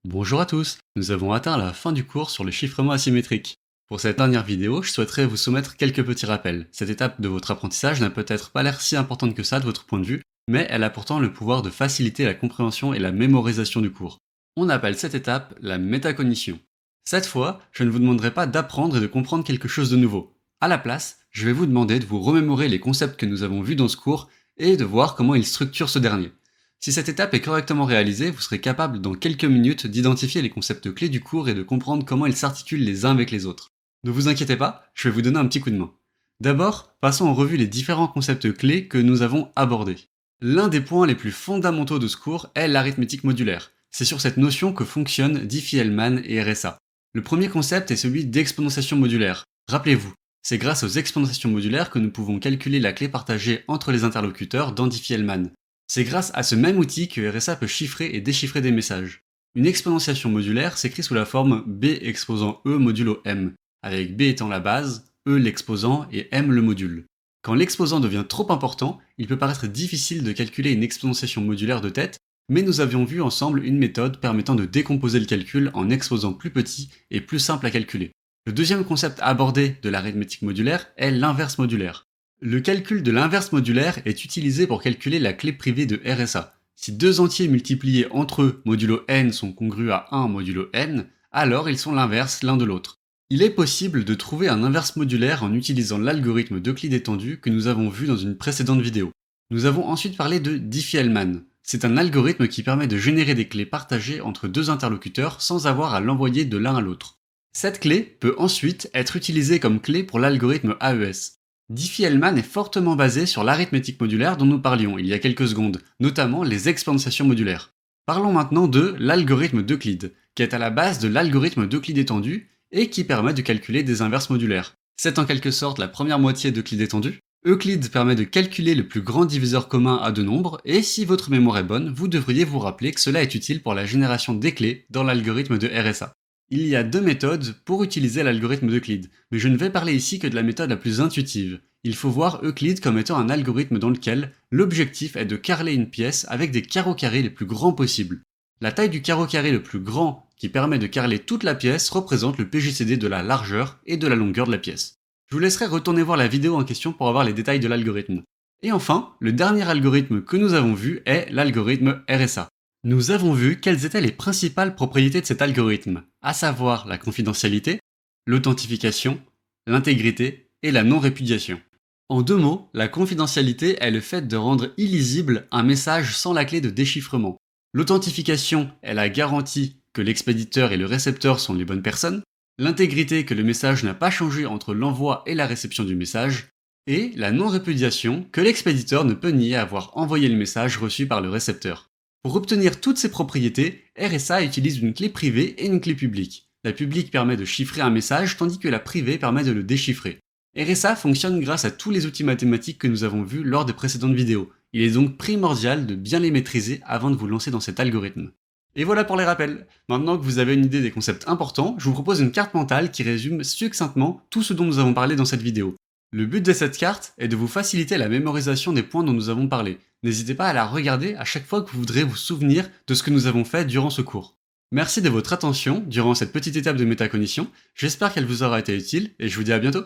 Bonjour à tous, nous avons atteint la fin du cours sur le chiffrement asymétrique. Pour cette dernière vidéo, je souhaiterais vous soumettre quelques petits rappels. Cette étape de votre apprentissage n'a peut-être pas l'air si importante que ça de votre point de vue, mais elle a pourtant le pouvoir de faciliter la compréhension et la mémorisation du cours. On appelle cette étape la métacognition. Cette fois, je ne vous demanderai pas d'apprendre et de comprendre quelque chose de nouveau. À la place, je vais vous demander de vous remémorer les concepts que nous avons vus dans ce cours et de voir comment ils structurent ce dernier. Si cette étape est correctement réalisée, vous serez capable dans quelques minutes d'identifier les concepts clés du cours et de comprendre comment ils s'articulent les uns avec les autres. Ne vous inquiétez pas, je vais vous donner un petit coup de main. D'abord, passons en revue les différents concepts clés que nous avons abordés. L'un des points les plus fondamentaux de ce cours est l'arithmétique modulaire. C'est sur cette notion que fonctionnent Diffie-Hellman et RSA. Le premier concept est celui d'exponentiation modulaire. Rappelez-vous, c'est grâce aux exponentiations modulaires que nous pouvons calculer la clé partagée entre les interlocuteurs dans Diffie-Hellman. C'est grâce à ce même outil que RSA peut chiffrer et déchiffrer des messages. Une exponentiation modulaire s'écrit sous la forme b exposant e modulo m, avec b étant la base, e l'exposant et m le module. Quand l'exposant devient trop important, il peut paraître difficile de calculer une exponentiation modulaire de tête, mais nous avions vu ensemble une méthode permettant de décomposer le calcul en exposants plus petits et plus simples à calculer. Le deuxième concept abordé de l'arithmétique modulaire est l'inverse modulaire. Le calcul de l'inverse modulaire est utilisé pour calculer la clé privée de RSA. Si deux entiers multipliés entre eux modulo n sont congrus à 1 modulo n, alors ils sont l'inverse l'un de l'autre. Il est possible de trouver un inverse modulaire en utilisant l'algorithme d'Euclide étendu que nous avons vu dans une précédente vidéo. Nous avons ensuite parlé de Diffie-Hellman. C'est un algorithme qui permet de générer des clés partagées entre deux interlocuteurs sans avoir à l'envoyer de l'un à l'autre. Cette clé peut ensuite être utilisée comme clé pour l'algorithme AES. Diffie-Hellman est fortement basé sur l'arithmétique modulaire dont nous parlions il y a quelques secondes, notamment les exponentiations modulaires. Parlons maintenant de l'algorithme d'Euclide, qui est à la base de l'algorithme d'Euclide étendu et qui permet de calculer des inverses modulaires. C'est en quelque sorte la première moitié d'Euclide étendu. Euclide permet de calculer le plus grand diviseur commun à deux nombres, et si votre mémoire est bonne, vous devriez vous rappeler que cela est utile pour la génération des clés dans l'algorithme de RSA. Il y a deux méthodes pour utiliser l'algorithme d'Euclide, mais je ne vais parler ici que de la méthode la plus intuitive. Il faut voir Euclide comme étant un algorithme dans lequel l'objectif est de carreler une pièce avec des carreaux carrés les plus grands possibles. La taille du carreau carré le plus grand qui permet de carreler toute la pièce représente le PJCD de la largeur et de la longueur de la pièce. Je vous laisserai retourner voir la vidéo en question pour avoir les détails de l'algorithme. Et enfin, le dernier algorithme que nous avons vu est l'algorithme RSA. Nous avons vu quelles étaient les principales propriétés de cet algorithme, à savoir la confidentialité, l'authentification, l'intégrité et la non-répudiation. En deux mots, la confidentialité est le fait de rendre illisible un message sans la clé de déchiffrement. L'authentification est la garantie que l'expéditeur et le récepteur sont les bonnes personnes, l'intégrité que le message n'a pas changé entre l'envoi et la réception du message, et la non-répudiation que l'expéditeur ne peut nier avoir envoyé le message reçu par le récepteur. Pour obtenir toutes ces propriétés, RSA utilise une clé privée et une clé publique. La publique permet de chiffrer un message tandis que la privée permet de le déchiffrer. RSA fonctionne grâce à tous les outils mathématiques que nous avons vus lors des précédentes vidéos. Il est donc primordial de bien les maîtriser avant de vous lancer dans cet algorithme. Et voilà pour les rappels. Maintenant que vous avez une idée des concepts importants, je vous propose une carte mentale qui résume succinctement tout ce dont nous avons parlé dans cette vidéo. Le but de cette carte est de vous faciliter la mémorisation des points dont nous avons parlé. N'hésitez pas à la regarder à chaque fois que vous voudrez vous souvenir de ce que nous avons fait durant ce cours. Merci de votre attention durant cette petite étape de métacognition, j'espère qu'elle vous aura été utile et je vous dis à bientôt.